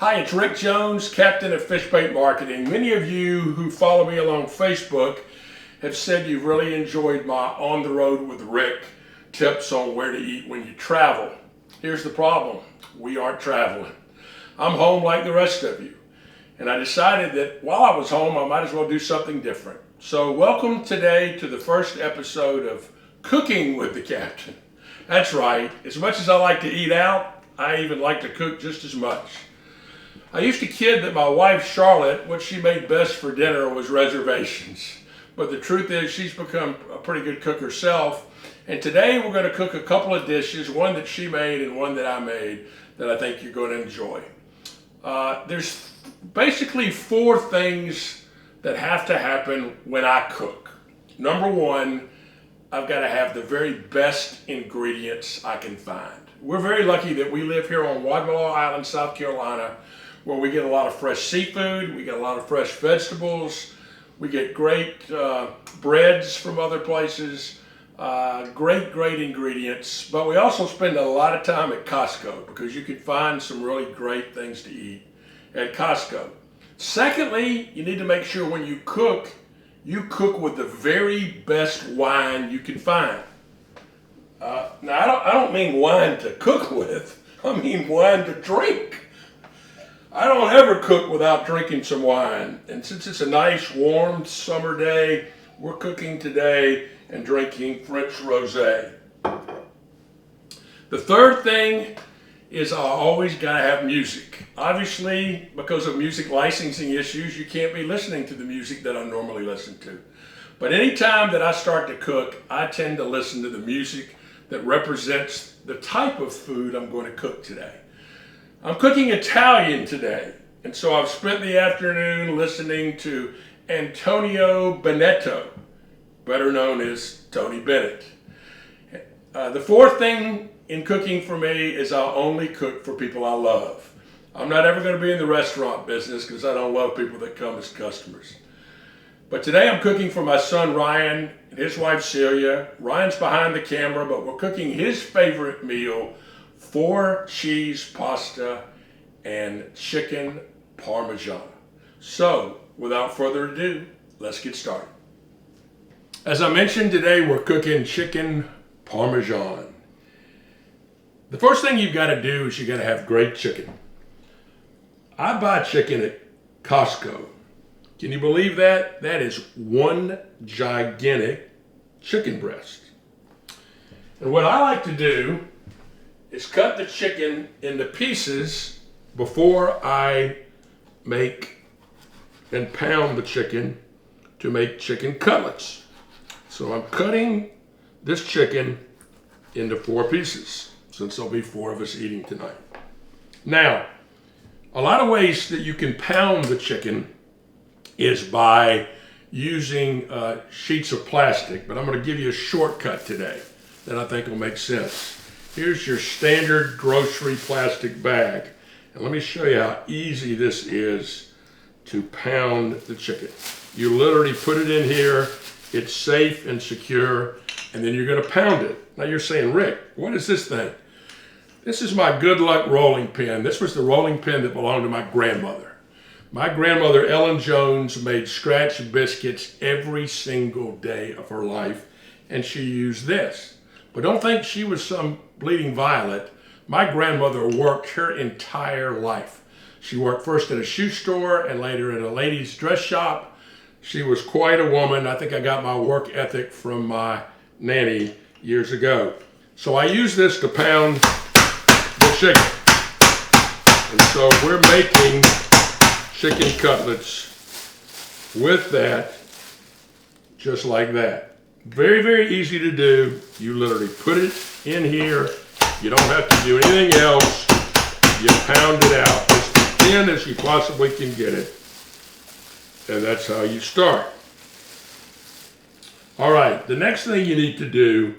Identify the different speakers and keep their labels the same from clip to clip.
Speaker 1: Hi, it's Rick Jones, Captain of FishBait Marketing. Many of you who follow me along Facebook have said you've really enjoyed my On the Road with Rick tips on where to eat when you travel. Here's the problem. We aren't traveling. I'm home like the rest of you. And I decided that while I was home, I might as well do something different. So welcome today to the first episode of Cooking with the Captain. That's right. As much as I like to eat out, I even like to cook just as much. I used to kid that my wife, Charlotte, what she made best for dinner was reservations. But the truth is she's become a pretty good cook herself. And today we're going to cook a couple of dishes, one that she made and one that I made, that I think you're going to enjoy. There's basically four things that have to happen when I cook. Number one, I've got to have the very best ingredients I can find. We're very lucky that we live here on Wadmalaw Island, South Carolina, where we get a lot of fresh seafood, we get a lot of fresh vegetables, we get great breads from other places, great ingredients, but we also spend a lot of time at Costco because you can find some really great things to eat at Costco. Secondly, you need to make sure when you cook with the very best wine you can find. Now, I don't mean wine to cook with, I mean wine to drink. I don't ever cook without drinking some wine. And since it's a nice, warm summer day, we're cooking today and drinking French rosé. The third thing is I always gotta have music. Obviously, because of music licensing issues, you can't be listening to the music that I normally listen to. But anytime that I start to cook, I tend to listen to the music that represents the type of food I'm going to cook today. I'm cooking Italian today, and so I've spent the afternoon listening to Antonio Benetto, better known as Tony Bennett. The fourth thing in cooking for me is I'll only cook for people I love. I'm not ever going to be in the restaurant business because I don't love people that come as customers. But today I'm cooking for my son Ryan and his wife Celia. Ryan's behind the camera, but we're cooking his favorite meal, 4 cheese pasta and chicken Parmesan. So, without further ado, let's get started. As I mentioned, today we're cooking chicken Parmesan. The first thing you've got to do is you got to have great chicken. I buy chicken at Costco. Can you believe that? That is one gigantic chicken breast. And what I like to do is cut the chicken into pieces before I make and pound the chicken to make chicken cutlets. So I'm cutting this chicken into 4 pieces, since there'll be 4 of us eating tonight. Now, a lot of ways that you can pound the chicken is by using sheets of plastic, but I'm going to give you a shortcut today that I think will make sense. Here's your standard grocery plastic bag. And let me show you how easy this is to pound the chicken. You literally put it in here, it's safe and secure, and then you're going to pound it. Now you're saying, Rick, what is this thing? This is my Good Luck rolling pin. This was the rolling pin that belonged to my grandmother. My grandmother, Ellen Jones, made scratch biscuits every single day of her life, and she used this. But don't think she was some bleeding violet. My grandmother worked her entire life. She worked first at a shoe store and later at a ladies' dress shop. She was quite a woman. I think I got my work ethic from my nanny years ago. So I use this to pound the chicken. And so we're making chicken cutlets with that, just like that. Very easy to do. You literally put it in here. You don't have to do anything else. You pound it out as thin as you possibly can get it. And that's how you start. All right, the next thing you need to do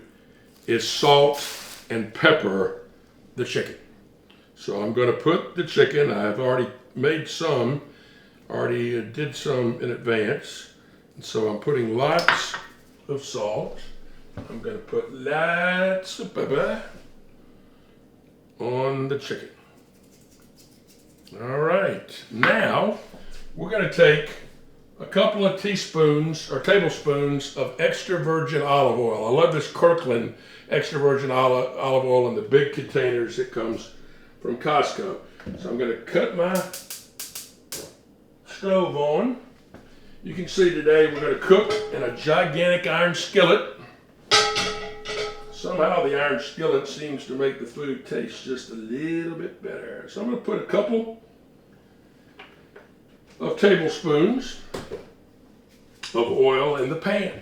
Speaker 1: is salt and pepper the chicken. So I'm going to put the chicken, I've already made some, already did some in advance. And so I'm putting lots of salt. I'm going to put lots of pepper on the chicken. All right, now we're going to take a couple of teaspoons or tablespoons of extra virgin olive oil. I love this Kirkland extra virgin olive oil in the big containers that comes from Costco. So I'm going to cut my stove on. You can see today we're going to cook in a gigantic iron skillet. Somehow the iron skillet seems to make the food taste just a little bit better. So I'm going to put a couple of tablespoons of oil in the pan.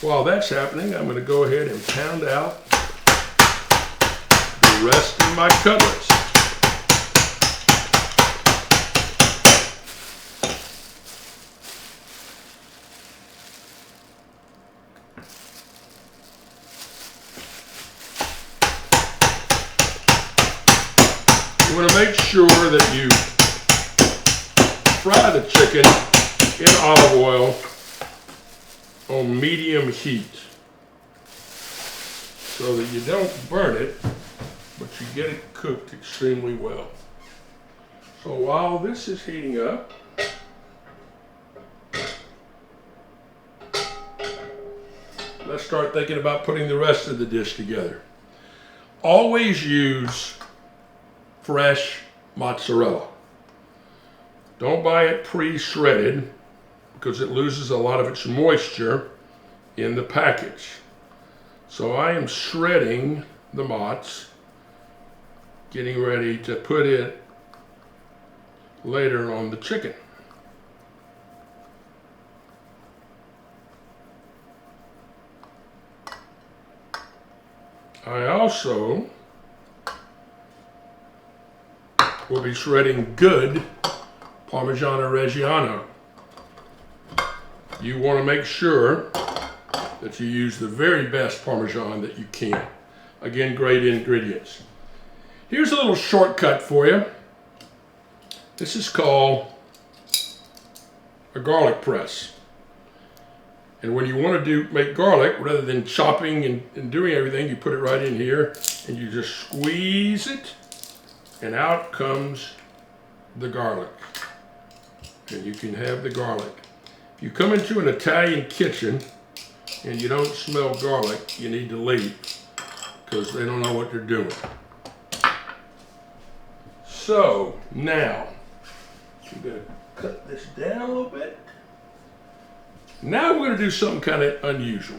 Speaker 1: While that's happening, I'm going to go ahead and pound out the rest of my cutlets. You want to make sure that you fry the chicken in olive oil on medium heat so that you don't burn it, but you get it cooked extremely well. So while this is heating up, let's start thinking about putting the rest of the dish together. Always use fresh mozzarella. Don't buy it pre-shredded because it loses a lot of its moisture in the package. So I am shredding the mozz, getting ready to put it later on the chicken. I also will be shredding good Parmesan Reggiano. You want to make sure that you use the very best Parmesan that you can. Again, great ingredients. Here's a little shortcut for you. This is called a garlic press. And when you want to make garlic, rather than chopping and doing everything, you put it right in here and you just squeeze it and out comes the garlic. And you can have the garlic. If you come into an Italian kitchen and you don't smell garlic, you need to leave because they don't know what they're doing. So now, I'm going to cut this down a little bit. Now we're going to do something kind of unusual.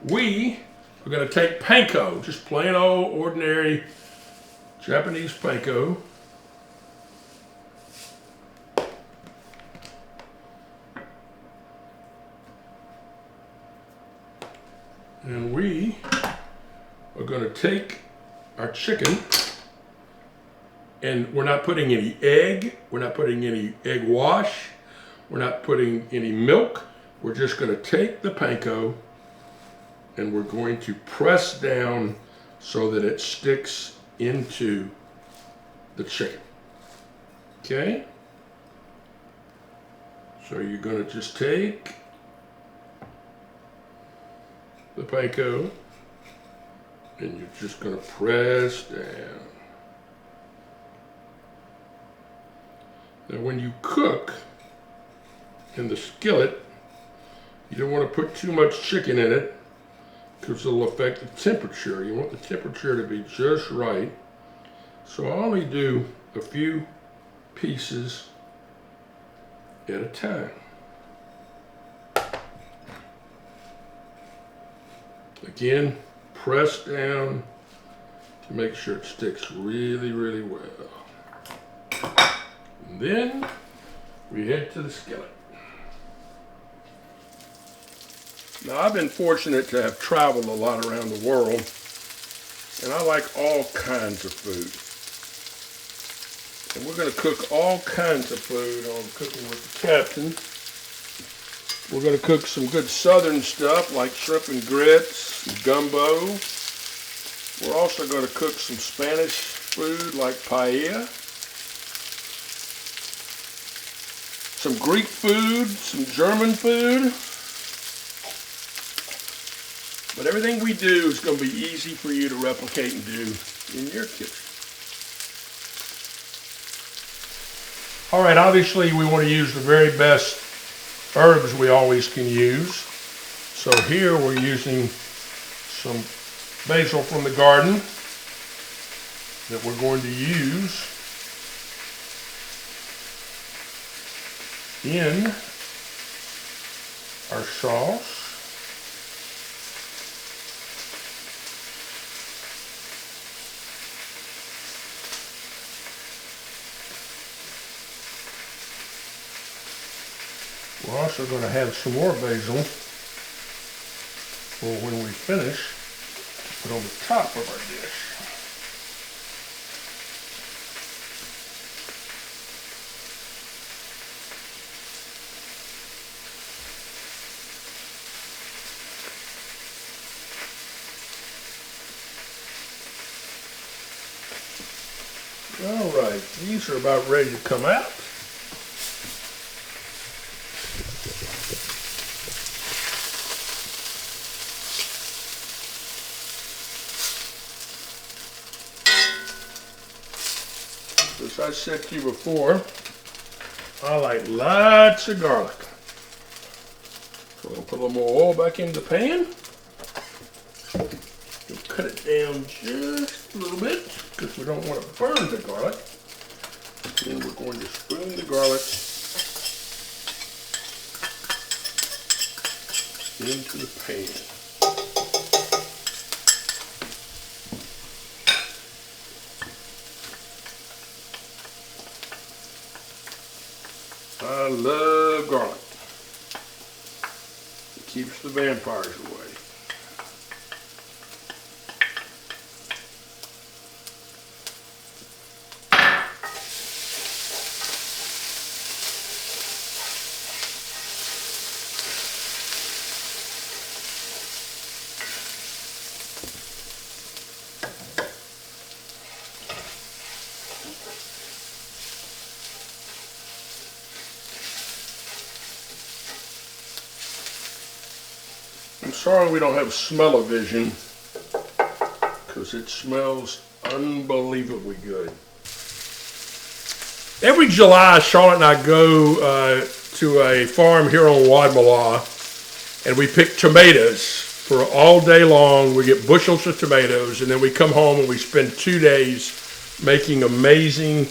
Speaker 1: We are going to take panko, just plain old ordinary Japanese panko. And we are going to take our chicken, and we're not putting any egg, we're not putting any egg wash, we're not putting any milk. We're just going to take the panko and we're going to press down so that it sticks into the chicken. Okay? So you're going to just take the panko and you're just going to press down. Now when you cook in the skillet, you don't want to put too much chicken in it because it'll affect the temperature. You want the temperature to be just right. So I only do a few pieces at a time. Again, press down to make sure it sticks really, really well. And then we head to the skillet. Now, I've been fortunate to have traveled a lot around the world, and I like all kinds of food. And we're going to cook all kinds of food on Cooking with the Captain. We're going to cook some good southern stuff like shrimp and grits, gumbo. We're also going to cook some Spanish food like paella. Some Greek food, some German food. But everything we do is going to be easy for you to replicate and do in your kitchen. All right, obviously we want to use the very best herbs we always can use. So here we're using some basil from the garden that we're going to use in our sauce. We're also going to have some more basil for when we finish, put on the top of our dish. All right, these are about ready to come out. As I said to you before, I like lots of garlic. So we'll put a little more oil back in the pan. We'll cut it down just a little bit because we don't want to burn the garlic. And we're going to spoon the garlic into the pan. I love garlic. It keeps the vampires away. I'm sorry we don't have smell-o-vision because it smells unbelievably good. Every July, Charlotte and I go to a farm here on Wadmalaw, and we pick tomatoes for all day long. We get bushels of tomatoes, and then we come home and we spend 2 days making amazing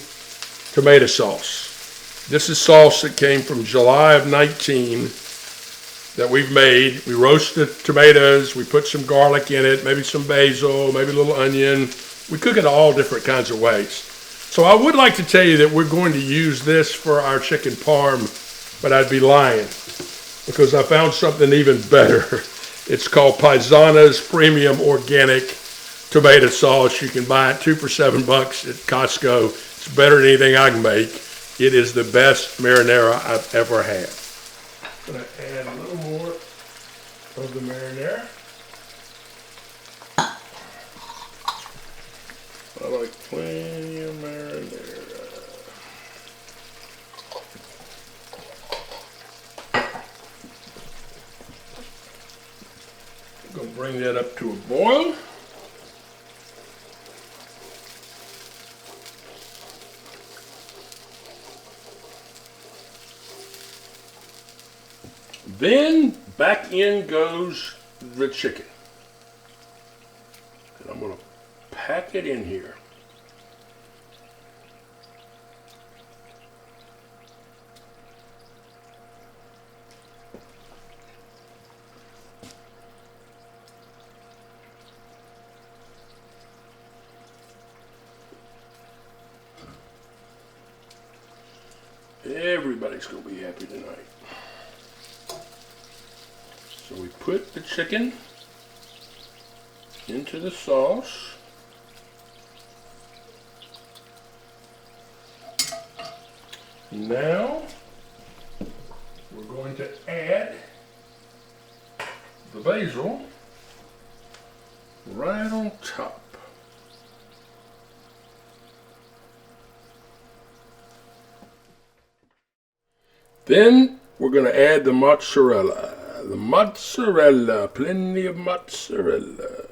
Speaker 1: tomato sauce. This is sauce that came from July of 19 that we've made. We roast the tomatoes, we put some garlic in it, maybe some basil, maybe a little onion. We cook it all different kinds of ways. So I would like to tell you that we're going to use this for our chicken parm, but I'd be lying because I found something even better. It's called Paisana's Premium Organic Tomato Sauce. You can buy it 2 for $7 at Costco. It's better than anything I can make. It is the best marinara I've ever had. I'm going to add a little more of the marinara. I like plenty of marinara. I'm going to bring that up to a boil. Then back in goes the chicken. And I'm going to pack it in here. Everybody's going to be happy tonight. So we put the chicken into the sauce. Now we're going to add the basil right on top. Then we're going to add the mozzarella. The mozzarella, plenty of mozzarella.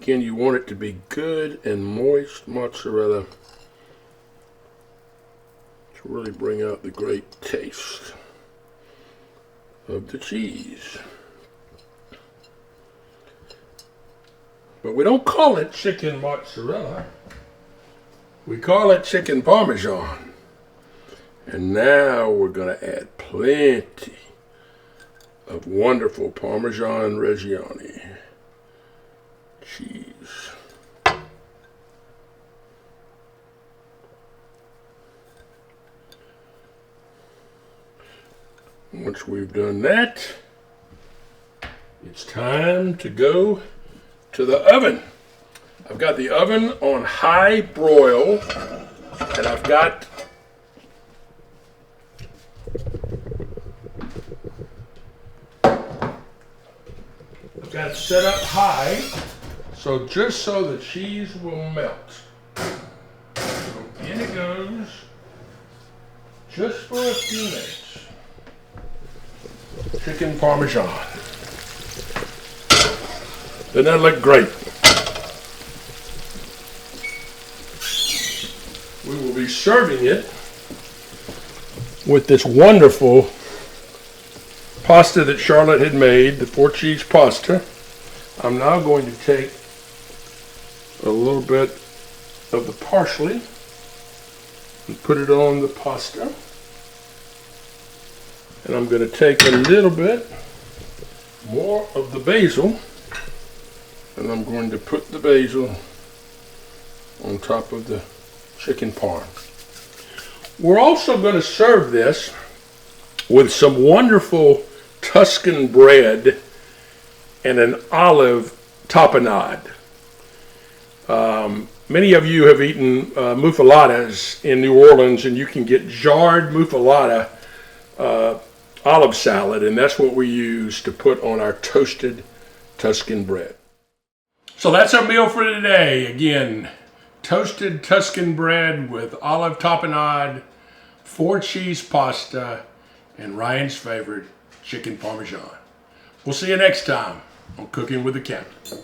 Speaker 1: Again, you want it to be good and moist mozzarella to really bring out the great taste of the cheese. But we don't call it chicken mozzarella. We call it chicken Parmesan. And now we're going to add plenty of wonderful Parmesan Reggiani cheese. Once we've done that, it's time to go to the oven. I've got the oven on high broil, and I've got it set up high, so just so the cheese will melt. So in it goes, just for a few minutes. Chicken Parmesan. Doesn't that look great? We will be serving it with this wonderful pasta that Charlotte had made, the 4-cheese pasta. I'm now going to take a little bit of the parsley and put it on the pasta. And I'm going to take a little bit more of the basil, and I'm going to put the basil on top of the chicken parm. We're also going to serve this with some wonderful Tuscan bread and an olive tapenade. Many of you have eaten muffulettas in New Orleans, and you can get jarred muffuletta olive salad, and that's what we use to put on our toasted Tuscan bread. So that's our meal for today. Again, toasted Tuscan bread with olive tapenade, 4-cheese pasta, and Ryan's favorite, chicken Parmesan. We'll see you next time on Cooking with the Captain.